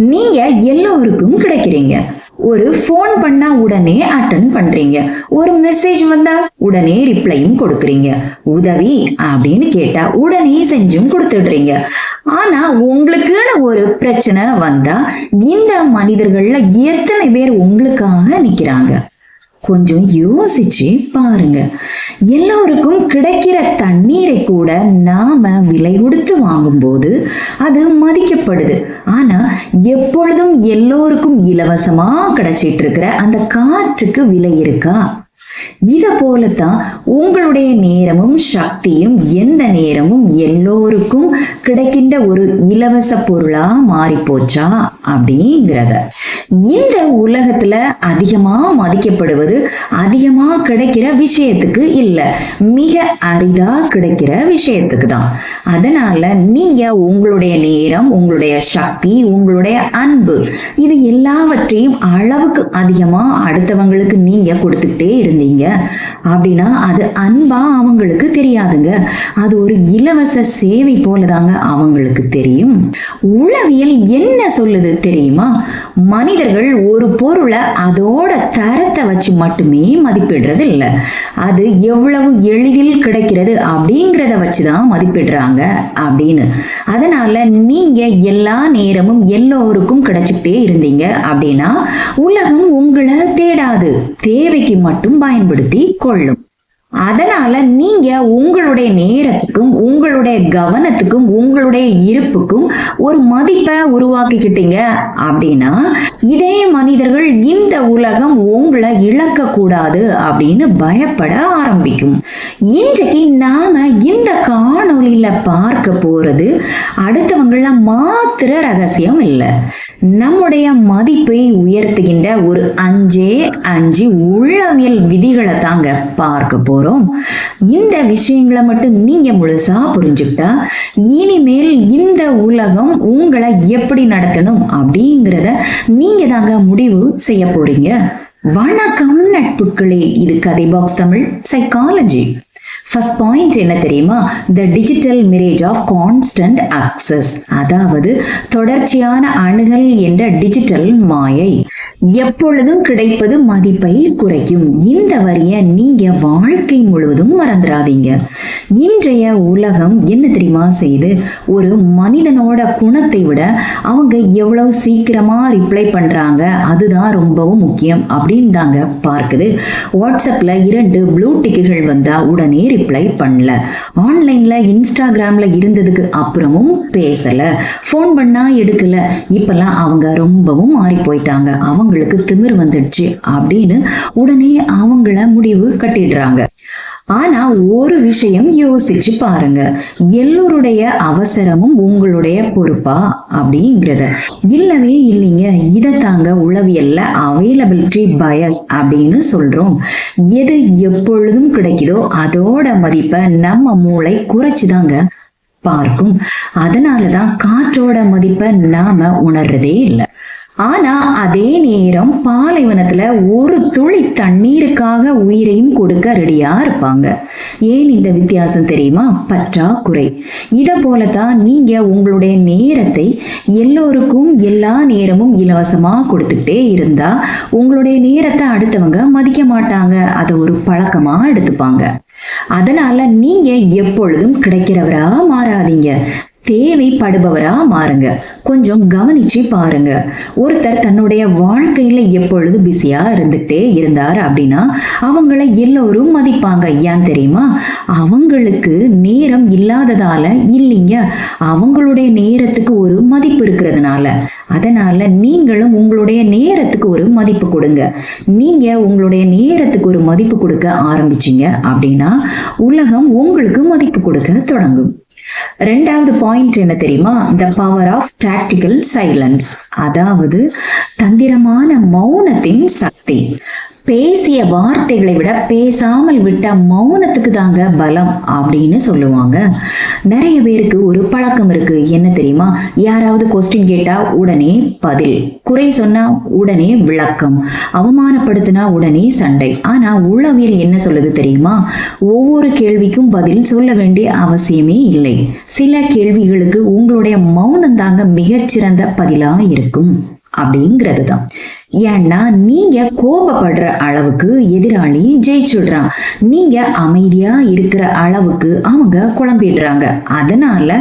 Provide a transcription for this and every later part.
நீங்க எல்லோருக்கும் கிடைக்கிறீங்க. ஒரு போன் பண்ணா உடனே அட்டன் பண்றீங்க. ஒரு மெசேஜ் வந்தா உடனே ரிப்ளையும் கொடுக்குறீங்க. உதவி அப்படின்னு கேட்டா உடனே செஞ்சும் கொடுத்துடுறீங்க. ஆனா உங்களுக்குன்னு ஒரு பிரச்சனை வந்தா இந்த மனிதர்கள்ல எத்தனை பேர் உங்களுக்காக நிக்கிறாங்க? கொஞ்சம் யோசிச்சு பாருங்க. எல்லோருக்கும் கிடைக்கிற தண்ணீரை கூட நாம விலை கொடுத்து வாங்கும்போது அது மதிக்கப்படுது. ஆனா எப்பொழுதும் எல்லோருக்கும் இலவசமா கிடைச்சிட்டு இருக்கிற அந்த காற்றுக்கு விலை இருக்கா? இத போலத்தான் உங்களுடைய நேரமும் சக்தியும் எந்த நேரமும் எல்லோருக்கும் கிடைக்கின்ற ஒரு இலவச பொருளா மாறி போச்சா அப்படிங்கிறத. இந்த உலகத்துல அதிகமா மதிக்கப்படுவது அதிகமா கிடைக்கிற விஷயத்துக்கு இல்ல, மிக அரிதா கிடைக்கிற விஷயத்துக்கு தான். அதனால நீங்க உங்களுடைய நேரம், உங்களுடைய சக்தி, உங்களுடைய அன்பு, இது எல்லாவற்றையும் அளவுக்கு அதிகமா அடுத்தவங்களுக்கு நீங்க கொடுத்துட்டே இருந்தீங்க அப்படின்னா அது அன்பா அவங்களுக்கு தெரியாதுங்க. அது ஒரு இலவச சேவை போலதாங்க அவங்களுக்கு தெரியும். உளவியல் என்ன சொல்லுது தெரியுமா? மனிதர்கள் ஒரு பொருளை அதோட தரத்தை வச்சு மட்டுமே மதிப்பிடுறது இல்லை, அது எவ்வளவு எளிதில் கிடைக்கிறது அப்படிங்கிறத வச்சுதான் மதிப்பிடுறாங்க அப்படின்னு. அதனால நீங்க எல்லா நேரமும் எல்லோருக்கும் கிடைச்சிட்டே இருந்தீங்க அப்படின்னா உலகம் உங்களை தேடாது, தேவைக்கு மட்டும் பயன்படுத்தி கொள்ளும். அதனால நீங்க உங்களுடைய நேரத்துக்கும் உங்களுடைய கவனத்துக்கும் உங்களுடைய இருப்புக்கும் ஒரு மதிப்பை உருவாக்கிக்கிட்டீங்க அப்படின்னா இதே மனிதர்கள் இந்த உலகம் உங்களை இழக்க கூடாது அப்படின்னு பயப்பட ஆரம்பிக்கும். இன்றைக்கு நாம இந்த காணொளியில பார்க்க போறது அடுத்தவங்கள மாத்திர ரகசியம் இல்லை, நம்முடைய மதிப்பை உயர்த்துகின்ற ஒரு 5 உளவியல் விதிகளை தாங்க பார்க்க போறோம். இந்த விஷயங்களை மட்டும் நீங்க முழுசா புரிஞ்சுக்கிட்டா இனிமேல் இந்த உலகம் உங்களை எப்படி நடத்தணும் அப்படிங்கிறத நீங்க தாங்க முடிவு செய்ய போறீங்க. வணக்கம் நட்புகளே, இது கதை box Tamil psychology. First point என்ன தெரியுமா? The digital mirage of constant access, அதாவது தொடர்ச்சியான அணுகல் என்ற டிஜிட்டல் மாயை. எப்பொழுதும் கிடைப்பது மதிப்பை குறைக்கும். இந்த வரிய நீங்க வாழ்க்கை முழுவதும் மறந்துடாதீங்க. இன்றைய உலகம் என்ன தெரியுமா செய்யுது? ஒரு மனிதனோட குணத்தை விட அவங்க எவ்வளவு சீக்கிரமா ரிப்ளை பண்றாங்க அதுதான் ரொம்பவும் முக்கியம் அப்படின்னு தாங்க பார்க்குது. வாட்ஸ்அப்ல 2 ப்ளூ டிக்குகள் வந்தா உடனே ரிப்ளை பண்ணல, ஆன்லைன்ல இன்ஸ்டாகிராம்ல இருந்ததுக்கு அப்புறமும் பேசல, போன் பண்ணா எடுக்கல. இப்பெல்லாம் அவங்க ரொம்பவும் மாறி போயிட்டாங்க, அவங்களுக்கு திமிர் வந்துடுச்சு அப்படின்னு உடனே அவங்கள முடிவு கட்டிடுறாங்க. ஆனா ஒரு விஷயம் யோசிச்சு பாருங்க, எல்லோருடைய அவசரமும் உங்களுடைய பொறுப்பா அப்படிங்கிறத இல்லவே இல்லைங்க. இதை தாங்க உளவியல்ல அவைலபிலிட்டி பயஸ் அப்படின்னு சொல்றோம். எது எப்பொழுதும் கிடைக்குதோ அதோட மதிப்பை நம்ம மூளை குறைச்சுதாங்க பார்க்கும். அதனாலதான் காற்றோட மதிப்பை நாம உணர்றதே இல்லை. ஆனா அதே நேரம் பாலைவனத்துல ஒரு துளி தண்ணீருக்காக உயிரையும் கொடுக்க ரெடியா இருப்பாங்க. ஏன் இந்த வித்தியாசம் தெரியுமா? பற்றாக்குறை. இத போலதான் நீங்க உங்களுடைய நேரத்தை எல்லோருக்கும் எல்லா நேரமும் இலவசமா கொடுத்துட்டே இருந்தா உங்களுடைய நேரத்தை அடுத்தவங்க மதிக்க மாட்டாங்க, அதை ஒரு பழக்கமா எடுத்துப்பாங்க. அதனால நீங்க எப்பொழுதும் கிடைக்கிறவரா மாறாதீங்க, தேவைப்படுபவரா மாறுங்க. கொஞ்சம் கவனிச்சு பாருங்க. ஒருத்தர் தன்னுடைய வாழ்க்கையில எப்பொழுது பிஸியா இருந்துட்டே இருந்தார் அப்படின்னா அவங்கள எல்லோரும் மதிப்பாங்க. ஏன் தெரியுமா? அவங்களுக்கு நேரம் இல்லாததால இல்லைங்க, அவங்களுடைய நேரத்துக்கு ஒரு மதிப்பு இருக்கிறதுனால. அதனால நீங்களும் உங்களுடைய நேரத்துக்கு ஒரு மதிப்பு கொடுங்க. நீங்க உங்களுடைய நேரத்துக்கு ஒரு மதிப்பு கொடுக்க ஆரம்பிச்சீங்க அப்படின்னா உலகம் உங்களுக்கு மதிப்பு கொடுக்க தொடங்கும். 2வது பாயிண்ட் என்ன தெரியுமா? The power of tactical silence, அதாவது தந்திரமான மௌனத்தின் சக்தி. பேசிய வார்த்தைகளை விட பேசாமல் விட்ட மௌனத்துக்கு தாங்க பலம் அப்படின்னு சொல்லுவாங்க. நிறைய பேருக்கு ஒரு பழக்கம் இருக்கு, என்ன தெரியுமா? யாராவது கொஸ்டின் கேட்டா உடனே பதில், குறை சொன்னா உடனே விளக்கம், அவமானப்படுத்தினா உடனே சண்டை. ஆனா உளவியல் என்ன சொல்லுது தெரியுமா? ஒவ்வொரு கேள்விக்கும் பதில் சொல்ல வேண்டிய அவசியமே இல்லை. சில கேள்விகளுக்கு உங்களுடைய மௌனம் தாங்க மிகச்சிறந்த பதிலா இருக்கும் அப்படிங்கிறது தான். ஏன்னா நீங்க கோபப்படுற அளவுக்கு எதிராளி ஜெயிச்சுடுறான், நீங்க அமைதியா இருக்கிற அளவுக்கு அவங்க குழம்பிடுறாங்க. அதனால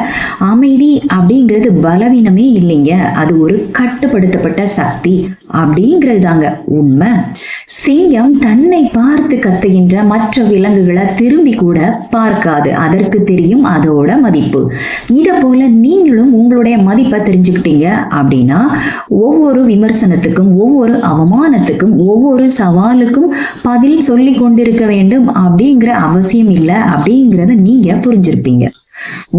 அமைதி அப்படிங்கிறது பலவீனமே இல்லைங்க, அது ஒரு கட்டுப்படுத்தப்பட்ட சக்தி அப்படிங்கிறது தாங்க உண்மை. சிங்கம் தன்னை பார்த்து கத்துகின்ற மற்ற விலங்குகளை திரும்பி கூட பார்க்காது, அதற்கு தெரியும் அதோட மதிப்பு. இதை போல நீங்களும் உங்களுடைய மதிப்பை தெரிஞ்சுக்கிட்டீங்க அப்படின்னா ஒவ்வொரு விமர்சனத்துக்கும், ஒவ்வொரு அவமானத்துக்கும், ஒவ்வொரு சவாலுக்கும் பதில் சொல்லி கொண்டிருக்க வேண்டும் அப்படிங்கிற அவசியம் இல்லை அப்படிங்கிறத நீங்க புரிஞ்சிருப்பீங்க.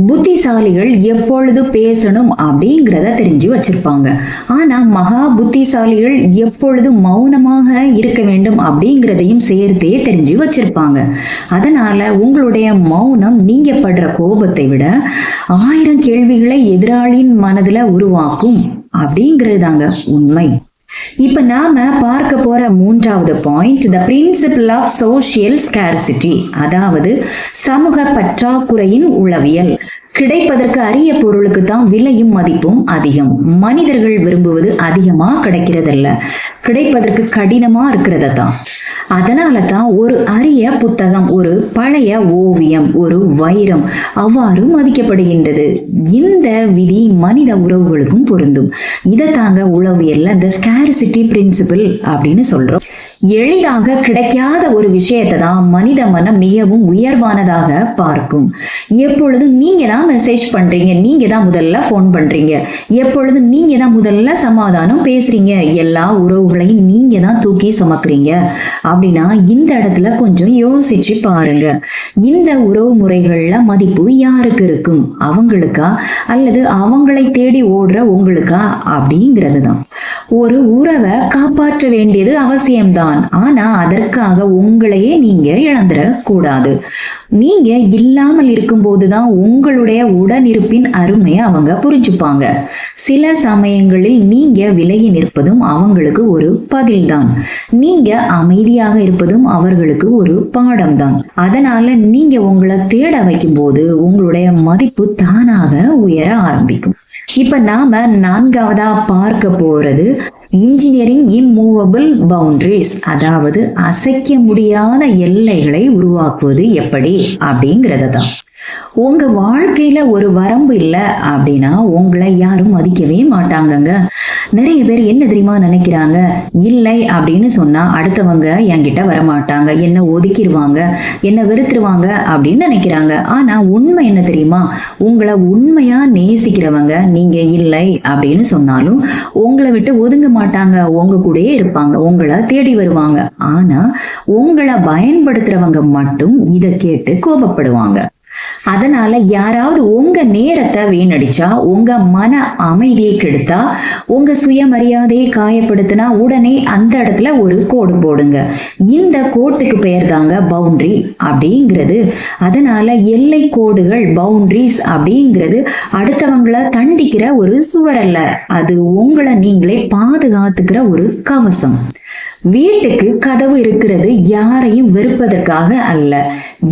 புத்திசாலிகள் எப்பொழுது பேசணும் அப்படிங்கிறத தெரிஞ்சு வச்சிருப்பாங்க. ஆனா மகா புத்திசாலிகள் எப்பொழுது மௌனமாக இருக்க வேண்டும் அப்படிங்கிறதையும் சேர்த்தே தெரிஞ்சு வச்சிருப்பாங்க. அதனால உங்களுடைய மௌனம் நீங்க படுற கோபத்தை விட 1000 கேள்விகளை எதிராளியின் மனதுல உருவாக்கும் அப்படிங்கிறது தாங்க உண்மை. இப்ப நாம பார்க்க போற 3வது point, the principle of social scarcity, அதாவது சமூக பற்றாக்குறையின் உளவியல். கிடைப்பதற்கு அரிய பொருளுக்கு தான் விலையும் மதிப்பும் அதிகம். மனிதர்கள் விரும்புவது அதிகமா கிடைக்கிறதல்ல, கிடைப்பதற்கு கடினமா இருக்கிறத தான். அதனால தான் ஒரு அரிய புத்தகம், ஒரு பழைய ஓவியம், ஒரு வைரம் அவ்வாறு மதிக்கப்படுகின்றது. இந்த விதி மனித உறவுகளுக்கும் பொருந்தும். இதை தாங்க உளவியல்ல த ஸ்கார்சிட்டி பிரின்சிபிள் அப்படின்னு சொல்றோம். எளிதாக கிடைக்காத ஒரு விஷயத்தை தான் மனித மனம் மிகவும் உயர்வானதாக பார்க்கும். எப்பொழுது நீங்க தான் மெசேஜ் பண்றீங்க, நீங்க தான் முதல்ல போன் பண்றீங்க, எப்பொழுது நீங்க தான் முதல்ல சமாதானம் பேசுறீங்க, எல்லா உறவுகளையும் நீங்க தான் தூக்கி சுமக்குறீங்க அப்படின்னா இந்த இடத்துல கொஞ்சம் யோசிச்சு பாருங்க. இந்த உறவு முறைகள்ல மதிப்பு யாருக்கு இருக்கும்? அவங்களுக்கா அல்லது அவங்களை தேடி ஓடுற உங்களுக்கா அப்படிங்கிறது தான். ஒரு உறவை காப்பாற்ற வேண்டியது அவசியம்தான், ஆனா அதற்காக உங்களையே நீங்க இழந்துட கூடாது. நீங்க இல்லாமல் இருக்கும் போதுதான் உங்களுடைய உடனிருப்பின் அருமையை அவங்க புரிஞ்சுப்பாங்க. சில சமயங்களில் நீங்க விலகி நிற்பதும் அவங்களுக்கு ஒரு பதில்தான், நீங்க அமைதியாக இருப்பதும் அவர்களுக்கு ஒரு பாடம் தான். அதனால நீங்க உங்களை தேட வைக்கும் போது உங்களுடைய மதிப்பு தானாக உயர ஆரம்பிக்கும். இப்ப நாம 4வதா பார்க்க போறது இன்ஜினியரிங் இம்மூவபிள் பவுண்டரிஸ், அதாவது அசைக்க முடியாத எல்லைகளை உருவாக்குவது எப்படி அப்படிங்கிறது தான். உங்க வாழ்க்கையில ஒரு வரம்பு இல்லை அப்படின்னா உங்களை யாரும் மதிக்கவே மாட்டாங்கங்க. நிறைய பேர் என்ன தெரியுமா நினைக்கிறாங்க, இல்லை அப்படின்னு சொன்னா அடுத்தவங்க என்கிட்ட வரமாட்டாங்க, என்ன ஒதுக்கிடுவாங்க, என்ன வெறுத்துருவாங்க அப்படின்னு நினைக்கிறாங்க. ஆனா உண்மை என்ன தெரியுமா? உங்களை உண்மையா நேசிக்கிறவங்க நீங்க இல்லை அப்படின்னு சொன்னாலும் உங்களை விட்டு ஒதுங்க மாட்டாங்க, உங்க கூடயே இருப்பாங்க, உங்களை தேடி வருவாங்க. ஆனா உங்களை பயன்படுத்துறவங்க மட்டும் இதை கேட்டு கோபப்படுவாங்க. அதனால யாராவது உங்க நேரத்தை வீணடிச்சா, உங்க மன அமைதியை கெடுத்தா, உங்க சுயமரியாதையை காயப்படுத்தினா உடனே அந்த இடத்துல ஒரு கோடு போடுங்க. இந்த கோட்டுக்கு பெயர் தாங்க பவுண்டரி அப்படிங்கிறது. அதனால எல்லை கோடுகள், பவுண்டரிஸ் அப்படிங்கிறது அடுத்தவங்களை தண்டிக்கிற ஒரு சுவர் அல்ல, அது உங்களை நீங்களே பாதுகாத்துக்கிற ஒரு கவசம். வீட்டுக்கு கதவு இருக்கிறது யாரையும் வெறுப்பதற்காக அல்ல,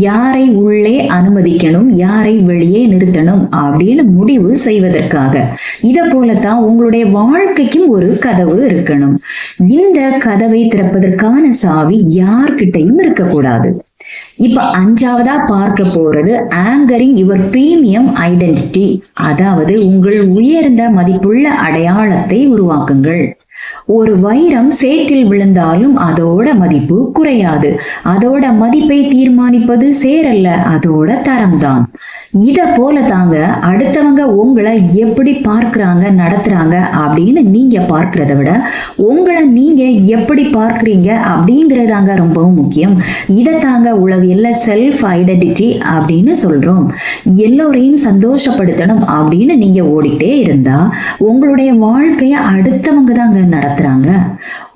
யாரை உள்ளே அனுமதிக்கணும், யாரை வெளியே நிறுத்தணும் அப்படின்னு முடிவு செய்வதற்காக. இதை போலத்தான் உங்களுடைய வாழ்க்கைக்கும் ஒரு கதவு இருக்கணும். இந்த கதவை திறப்பதற்கான சாவி யார்கிட்டையும் இருக்கக்கூடாது. இப்ப 5வதா பார்க்க போறது ஆங்கரிங் யுவர் பிரீமியம் ஐடென்டிட்டி, அதாவது உங்கள் உயர்ந்த மதிப்புள்ள அடையாளத்தை உருவாக்குங்கள். ஒரு வைரம் சேற்றில் விழுந்தாலும் அதோட மதிப்பு குறையாது. அதோட மதிப்பை தீர்மானிப்பது சேரல்ல, அதோட தரம்தான். இத போல தாங்க அடுத்தவங்க உங்களை எப்படி பார்க்கறாங்க, நடத்துறாங்க அப்படின்னு நீங்க பார்க்கறத விட உங்களை நீங்க எப்படி பார்க்கறீங்க அப்படிங்கறதாங்க ரொம்பவும் முக்கியம். இதை தாங்க உளவியல்ல செல்ஃப் ஐடென்டிட்டி அப்படின்னு சொல்றோம். எல்லோரையும் சந்தோஷப்படுத்தணும் அப்படின்னு நீங்க ஓடிட்டே இருந்தா உங்களுடைய வாழ்க்கைய அடுத்தவங்க தாங்க நடத்துறாங்க.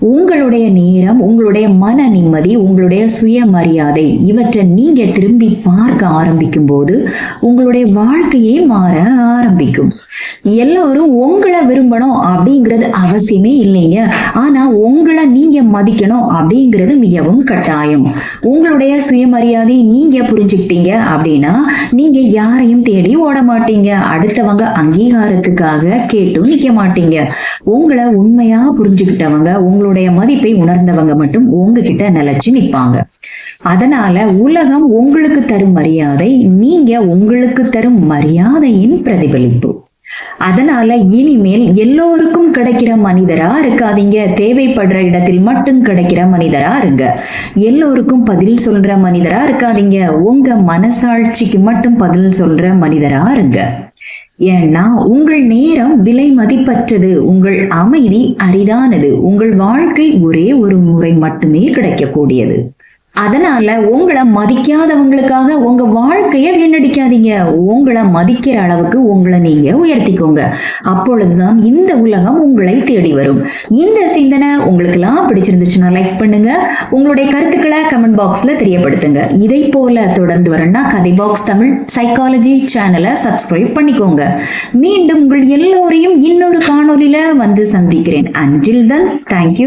உங்களுடைய நேரம், உங்களுடைய மன நிம்மதி, உங்களுடைய சுயமரியாதை இவற்றை நீங்க திரும்பி பார்க்க ஆரம்பிக்கும் போது உங்களுடைய வாழ்க்கையே மாற ஆரம்பிக்கும். எல்லாரும் உங்களை விரும்பணும் அப்படிங்கிறது அவசியமே இல்லைங்க. ஆனா உங்களை நீங்க மதிக்கணும் அப்படிங்கிறது மிகவும் கட்டாயம். உங்களுடைய சுயமரியாதை நீங்க புரிஞ்சுக்கிட்டீங்க அப்படின்னா நீங்க யாரையும் தேடி ஓட மாட்டீங்க. அடுத்தவங்க அங்கீகாரத்துக்காக கேட்டும் நிக்க மாட்டீங்க. உங்களை உண்மையா புரிஞ்சுக்கிட்டவங்க, உங்களுடைய மதிப்பை உணர்ந்தவங்க மட்டும் உங்ககிட்ட நிலைச்சு நிற்பாங்க. அதனால உலகம் உங்களுக்கு தரும் மரியாதை நீங்க உங்களுக்கு தரும் மரியாதையின் பிரதிபலிப்பு. அதனால இனிமேல் எல்லோருக்கும் கிடைக்கிற மனிதரா இருக்காதீங்க. தேவைப்படுற இடத்தில் மட்டும் கிடைக்கிற மனிதரா இருங்க. எல்லோருக்கும் பதில் சொல்ற மனிதரா இருக்காதீங்க. உங்க மனசாட்சிக்கு மட்டும் பதில் சொல்ற மனிதரா இருங்க. ஏன்னா உங்கள் நேரம் விலை மதிப்பற்றது, உங்கள் அமைதி அரிதானது, உங்கள் வாழ்க்கை ஒரே ஒரு முறை மட்டுமே கிடைக்கக்கூடியது. அதனால உங்களை மதிக்காதவங்களுக்காக உங்க வாழ்க்கைய வீணடிக்காதீங்க. உங்களை மதிக்கிற அளவுக்கு உங்களை நீங்க உயர்த்திக்கோங்க. அப்பொழுதுதான் இந்த உலகம் உங்களை தேடி வரும். இந்த சிந்தனை உங்களுக்கு எல்லாம் பிடிச்சிருந்துச்சுன்னா லைக் பண்ணுங்க. உங்களுடைய கருத்துக்களை கமெண்ட் பாக்ஸ்ல தெரியப்படுத்துங்க. இதை போல தொடர்ந்து வரணும்னா கதை பாக்ஸ் தமிழ் சைக்காலஜி சேனலை சப்ஸ்கிரைப் பண்ணிக்கோங்க. மீண்டும் உங்கள் எல்லோரையும் இன்னொரு காணொலியில வந்து சந்திக்கிறேன். Until then thank you.